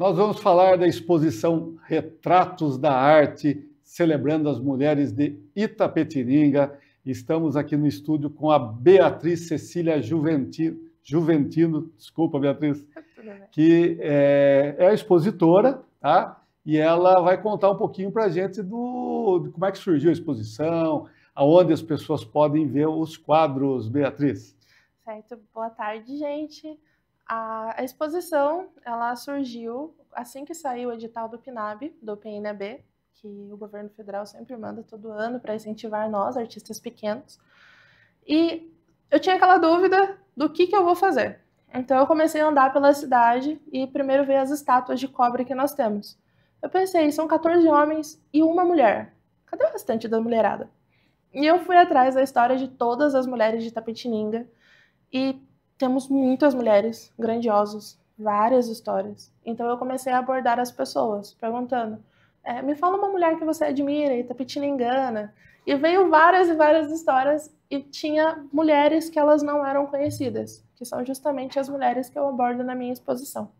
Nós vamos falar da exposição Retratos da Arte, celebrando as mulheres de Itapetininga. Estamos aqui no estúdio com a Beatriz Cecília Juventino, desculpa, Beatriz, que é a expositora, tá? E ela vai contar um pouquinho para a gente de como é que surgiu a exposição, aonde as pessoas podem ver os quadros, Beatriz. Certo, boa tarde, gente. A exposição, ela surgiu assim que saiu o edital do PNAB, do PNAB, que o governo federal sempre manda todo ano para incentivar nós, artistas pequenos. E eu tinha aquela dúvida do que eu vou fazer. Então eu comecei a andar pela cidade e primeiro ver as estátuas de cobre que nós temos. Eu pensei, são 14 homens e uma mulher. Cadê o restante da mulherada? E eu fui atrás da história de todas as mulheres de Itapetininga e temos muitas mulheres grandiosas, várias histórias. Então eu comecei a abordar as pessoas, perguntando, me fala uma mulher que você admira, itapetiningana. E veio várias e várias histórias e tinha mulheres que elas não eram conhecidas, que são justamente as mulheres que eu abordo na minha exposição.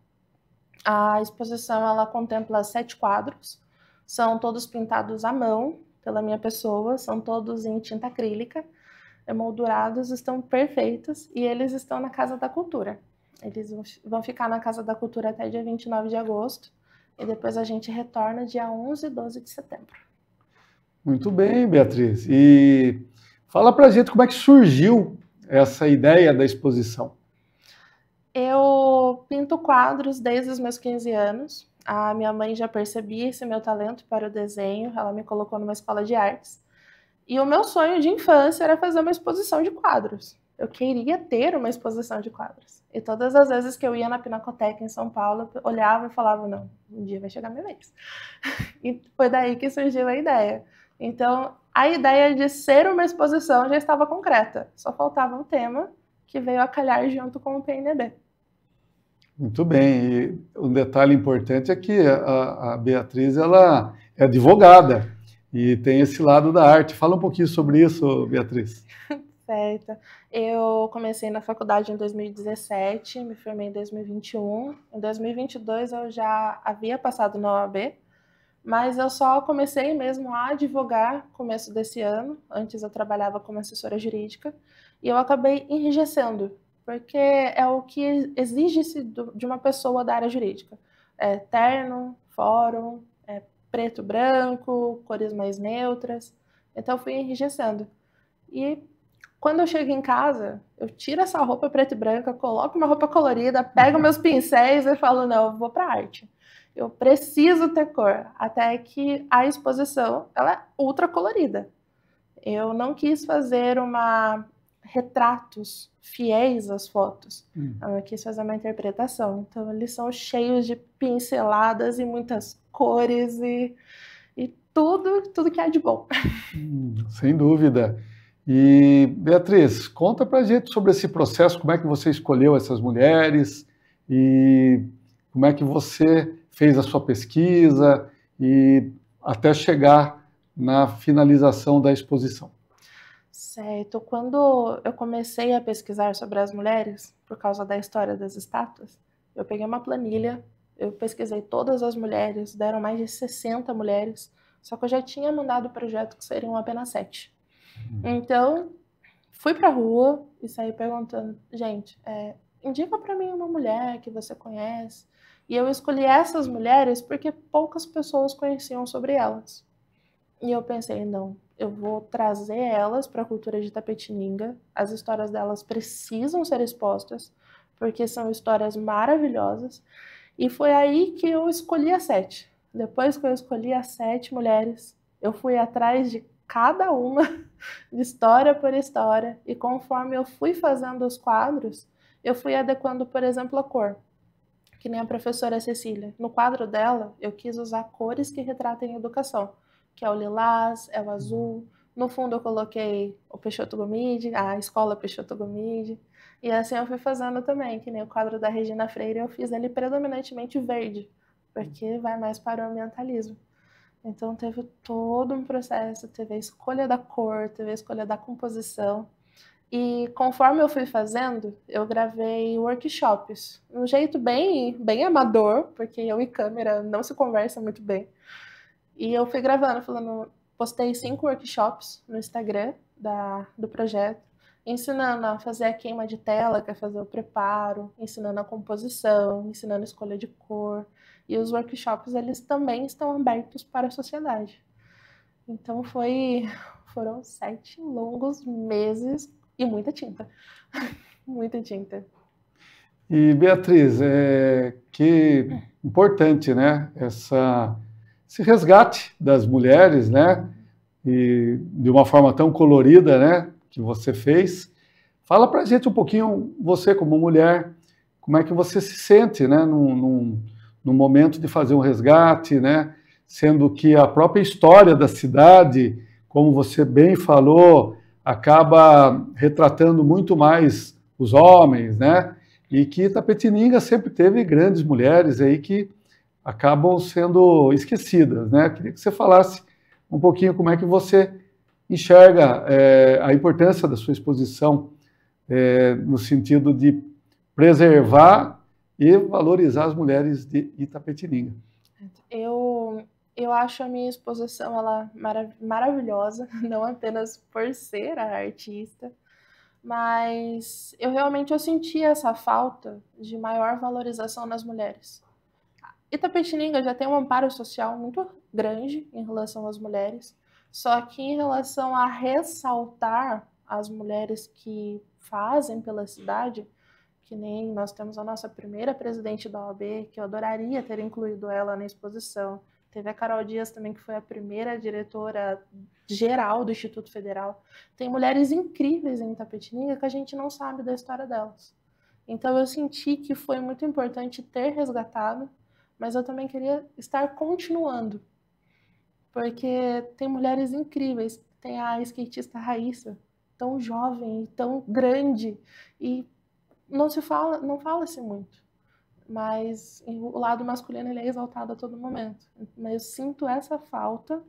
A exposição, ela contempla 7 quadros, são todos pintados à mão pela minha pessoa, são todos em tinta acrílica, emoldurados, estão perfeitos e eles estão na Casa da Cultura. Eles vão ficar na Casa da Cultura até dia 29 de agosto e depois a gente retorna dia 11 e 12 de setembro. Muito bem, Beatriz. E fala pra gente como é que surgiu essa ideia da exposição. Eu pinto quadros desde os meus 15 anos. A minha mãe já percebia esse meu talento para o desenho, ela me colocou numa escola de artes. E o meu sonho de infância era fazer uma exposição de quadros. Eu queria ter uma exposição de quadros. E todas as vezes que eu ia na Pinacoteca em São Paulo, eu olhava e falava, não, um dia vai chegar minha vez. E foi daí que surgiu a ideia. Então, a ideia de ser uma exposição já estava concreta. Só faltava um tema que veio a calhar junto com o PND. Muito bem. E um detalhe importante é que a Beatriz ela é advogada e tem esse lado da arte. Fala um pouquinho sobre isso, Beatriz. Certo. Eu comecei na faculdade em 2017, me formei em 2021. Em 2022 eu já havia passado na OAB, mas eu só comecei mesmo a advogar no começo desse ano. Antes eu trabalhava como assessora jurídica e eu acabei enrijecendo, porque é o que exige-se de uma pessoa da área jurídica. É terno, fórum, preto, branco, cores mais neutras. Então eu fui enrijecendo. E quando eu chego em casa, eu tiro essa roupa preta e branca, coloco uma roupa colorida, pego meus pincéis e falo, não, eu vou para arte. Eu preciso ter cor, até que a exposição ela é ultra colorida. Eu não quis fazer retratos fiéis às fotos. Eu quis fazer uma interpretação. Então, eles são cheios de pinceladas e muitas cores e tudo que há de bom. Sem dúvida. E, Beatriz, conta pra gente sobre esse processo, como é que você escolheu essas mulheres e como é que você fez a sua pesquisa e até chegar na finalização da exposição. Certo. Quando eu comecei a pesquisar sobre as mulheres, por causa da história das estátuas, eu peguei uma planilha, eu pesquisei todas as mulheres, deram mais de 60 mulheres, só que eu já tinha mandado o projeto que seriam apenas 7. Então, fui pra rua e saí perguntando, gente, indica pra mim uma mulher que você conhece. E eu escolhi essas mulheres porque poucas pessoas conheciam sobre elas. E eu pensei, não, eu vou trazer elas para a cultura de Itapetininga. As histórias delas precisam ser expostas, porque são histórias maravilhosas. E foi aí que eu escolhi as 7. Depois que eu escolhi as 7 mulheres, eu fui atrás de cada uma, de história por história. E conforme eu fui fazendo os quadros, eu fui adequando, por exemplo, a cor. Que nem a professora Cecília. No quadro dela, eu quis usar cores que retratem a educação, que é o lilás, é o azul. No fundo eu coloquei o Peixoto Gomide, a escola Peixoto Gomide. E assim eu fui fazendo também, que nem o quadro da Regina Freire, eu fiz ele predominantemente verde, porque vai mais para o ambientalismo. Então teve todo um processo, teve a escolha da cor, teve a escolha da composição. E conforme eu fui fazendo, eu gravei workshops. Um jeito bem amador, porque eu e câmera não se conversam muito bem. E eu fui gravando, postei 5 workshops no Instagram do projeto, ensinando a fazer a queima de tela, que é fazer o preparo, ensinando a composição, ensinando a escolha de cor. E os workshops, eles também estão abertos para a sociedade. Então foram 7 longos meses e muita tinta. Muita tinta. E Beatriz, que importante, né? Esse resgate das mulheres, né? E de uma forma tão colorida, né? Que você fez. Fala pra gente um pouquinho, você como mulher, como é que você se sente, né? No momento de fazer um resgate, né? Sendo que a própria história da cidade, como você bem falou, acaba retratando muito mais os homens, né? E que Itapetininga sempre teve grandes mulheres aí que acabam sendo esquecidas, né? Queria que você falasse um pouquinho como é que você enxerga a importância da sua exposição no sentido de preservar e valorizar as mulheres de Itapetininga. Eu acho a minha exposição ela maravilhosa, não apenas por ser a artista, mas eu senti essa falta de maior valorização nas mulheres. Itapetininga já tem um amparo social muito grande em relação às mulheres, só que em relação a ressaltar as mulheres que fazem pela cidade, que nem nós temos a nossa primeira presidente da OAB, que eu adoraria ter incluído ela na exposição. Teve a Carol Dias também, que foi a primeira diretora geral do Instituto Federal. Tem mulheres incríveis em Itapetininga que a gente não sabe da história delas. Então eu senti que foi muito importante ter resgatado, mas eu também queria estar continuando, porque tem mulheres incríveis. Tem a skatista Raíssa, tão jovem e tão grande, e não fala-se muito, mas o lado masculino ele é exaltado a todo momento. Mas eu sinto essa falta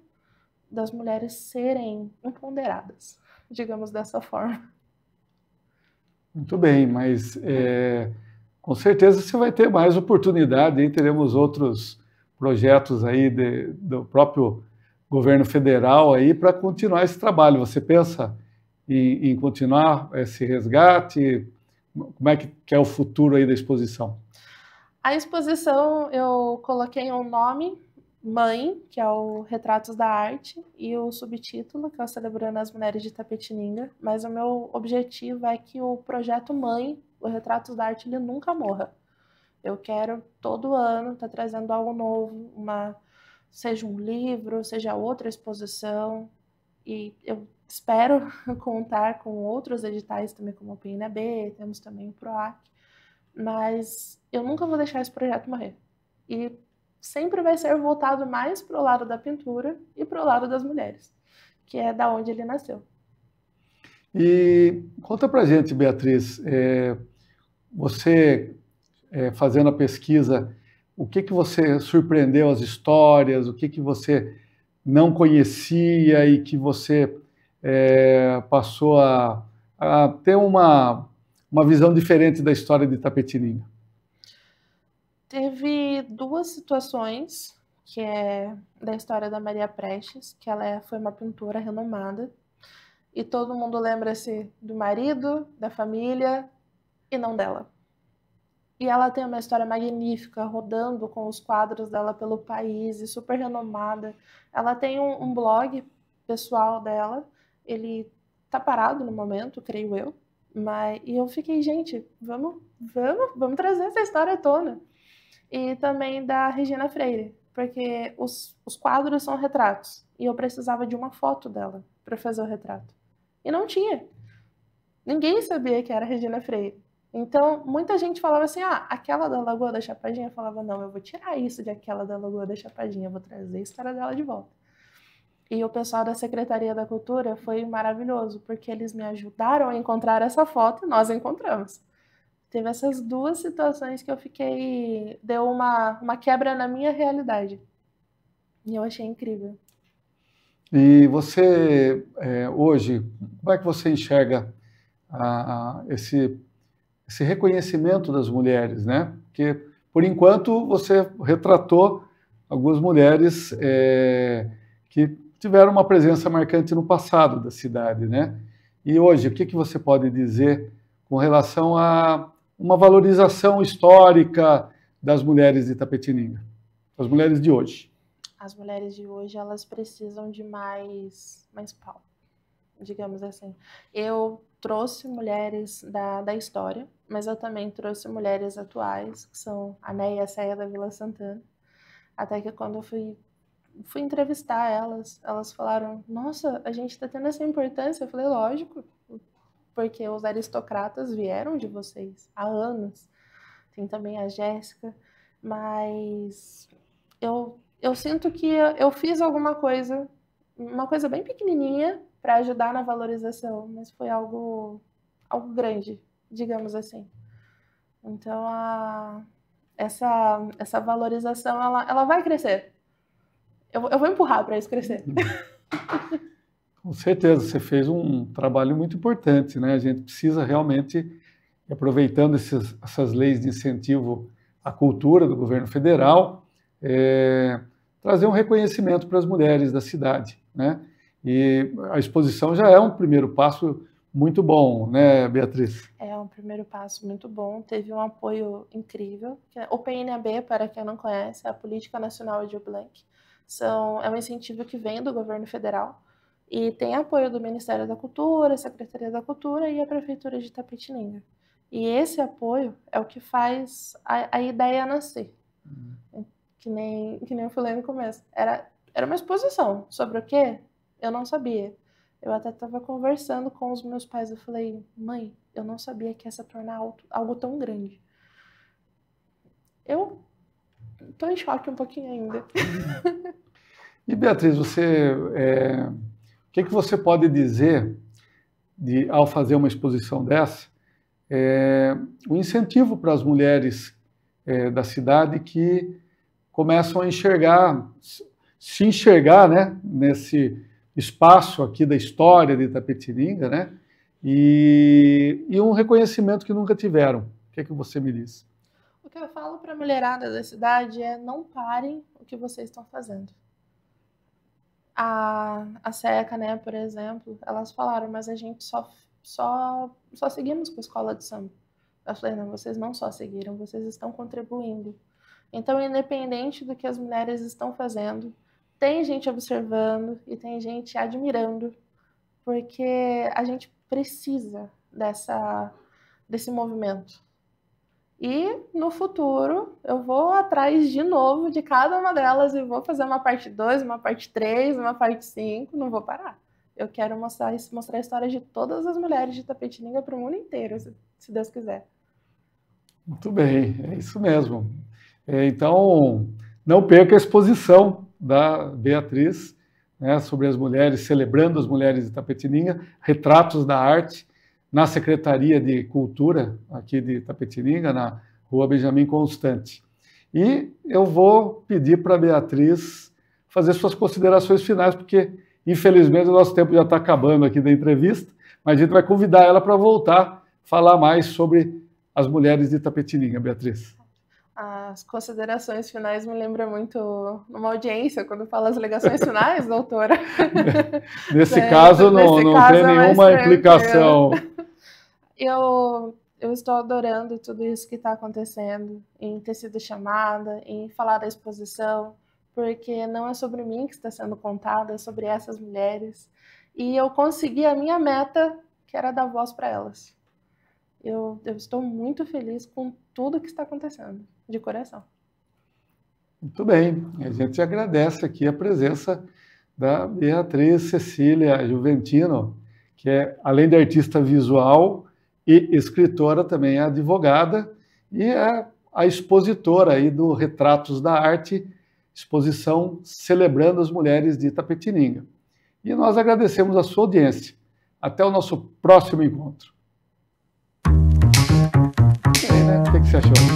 das mulheres serem empoderadas, digamos dessa forma. Muito bem, mas com certeza você vai ter mais oportunidade, e teremos outros projetos aí do próprio governo federal aí para continuar esse trabalho. Você pensa em continuar esse resgate? Como é que é o futuro aí da exposição? A exposição eu coloquei um nome, Mãe, que é o Retratos da Arte, e o subtítulo, que é o Celebrando as Mulheres de Itapetininga, mas o meu objetivo é que o projeto Mãe, o Retratos da Arte, ele nunca morra. Eu quero todo ano estar trazendo algo novo, seja um livro, seja outra exposição, e eu espero contar com outros editais também, como o PNB, temos também o PROAC, mas eu nunca vou deixar esse projeto morrer. E sempre vai ser voltado mais para o lado da pintura e para o lado das mulheres, que é da onde ele nasceu. E conta pra gente, Beatriz, você fazendo a pesquisa, o que você surpreendeu as histórias, o que você não conhecia e que você passou a ter uma visão diferente da história de Itapetininga? Teve 2 situações, que é da história da Maria Prestes, que ela foi uma pintora renomada, e todo mundo lembra-se do marido, da família, e não dela. E ela tem uma história magnífica, rodando com os quadros dela pelo país, e super renomada. Ela tem um blog pessoal dela, ele tá parado no momento, creio eu, e eu fiquei, gente, vamos trazer essa história à tona. E também da Regina Freire, porque os quadros são retratos, e eu precisava de uma foto dela para fazer o retrato. E não tinha. Ninguém sabia que era Regina Freire. Então, muita gente falava assim, aquela da Lagoa da Chapadinha. Eu falava, não, eu vou tirar isso de aquela da Lagoa da Chapadinha, eu vou trazer a história dela de volta. E o pessoal da Secretaria da Cultura foi maravilhoso, porque eles me ajudaram a encontrar essa foto e nós encontramos. Teve essas 2 situações que eu fiquei... Deu uma quebra na minha realidade. E eu achei incrível. E você, hoje, como é que você enxerga esse reconhecimento das mulheres, né? Porque, por enquanto, você retratou algumas mulheres que tiveram uma presença marcante no passado da cidade, né? E hoje, o que você pode dizer com relação a uma valorização histórica das mulheres de Itapetininga, as mulheres de hoje? As mulheres de hoje, elas precisam de mais palco, digamos assim. Eu trouxe mulheres da história, mas eu também trouxe mulheres atuais, que são a Néia e a Céia da Vila Santana. Até que quando eu fui entrevistar elas falaram, nossa, a gente está tendo essa importância. Eu falei, lógico, porque os aristocratas vieram de vocês há anos. Tem também a Jéssica, mas eu sinto que eu fiz alguma coisa, uma coisa bem pequenininha para ajudar na valorização, mas foi algo grande, digamos assim. Então, essa valorização, ela vai crescer. Eu vou empurrar para isso crescer. Com certeza, você fez um trabalho muito importante, né? A gente precisa realmente, aproveitando essas leis de incentivo à cultura do governo federal, trazer um reconhecimento para as mulheres da cidade, né? E a exposição já é um primeiro passo muito bom, né, Beatriz? É um primeiro passo muito bom, teve um apoio incrível. O PNAB, para quem não conhece, é a Política Nacional Aldir Blanc. É um incentivo que vem do governo federal e tem apoio do Ministério da Cultura, Secretaria da Cultura e a Prefeitura de Itapetininga. E esse apoio é o que faz a ideia nascer. Que nem eu falei no começo. Era uma exposição. Sobre o quê? Eu não sabia. Eu até estava conversando com os meus pais. Eu falei, mãe, eu não sabia que ia se tornar algo tão grande. Eu estou em choque um pouquinho ainda. E Beatriz, o que você pode dizer ao fazer uma exposição dessa, um incentivo para as mulheres da cidade que começam a se enxergar, né, nesse espaço aqui da história de Itapetininga, né, e um reconhecimento que nunca tiveram. O que você me diz? O que eu falo para a mulherada da cidade é não parem o que vocês estão fazendo. A Seca, né, por exemplo, elas falaram, mas a gente só seguimos com a escola de samba. Eu falei, não, vocês não só seguiram, vocês estão contribuindo. Então, independente do que as mulheres estão fazendo, tem gente observando e tem gente admirando, porque a gente precisa desse movimento. E no futuro eu vou atrás de novo de cada uma delas e vou fazer uma parte 2, uma parte 3, uma parte 5, não vou parar. Eu quero mostrar a história de todas as mulheres de Itapetininga para o mundo inteiro, se Deus quiser. Muito bem, é isso mesmo. Então, não perca a exposição da Beatriz, né, sobre as mulheres, celebrando as mulheres de Itapetininga, retratos da arte, na Secretaria de Cultura, aqui de Itapetininga, na Rua Benjamin Constante. E eu vou pedir para a Beatriz fazer suas considerações finais, porque, infelizmente, o nosso tempo já está acabando aqui da entrevista, mas a gente vai convidar ela para voltar a falar mais sobre as mulheres de Itapetininga. Beatriz. As considerações finais me lembram muito numa audiência, quando fala as alegações finais, doutora. Nesse caso, não tem nenhuma implicação. Eu estou adorando tudo isso que está acontecendo, em ter sido chamada, em falar da exposição, porque não é sobre mim que está sendo contada, é sobre essas mulheres. E eu consegui a minha meta, que era dar voz para elas. Eu estou muito feliz com tudo que está acontecendo, de coração. Muito bem, a gente agradece aqui a presença da Beatriz Cecília Juventino, que é, além de artista visual e escritora, também é advogada e é a expositora aí do Retratos da Arte, exposição celebrando as mulheres de Itapetininga. E nós agradecemos a sua audiência. Até o nosso próximo encontro. O que você achou?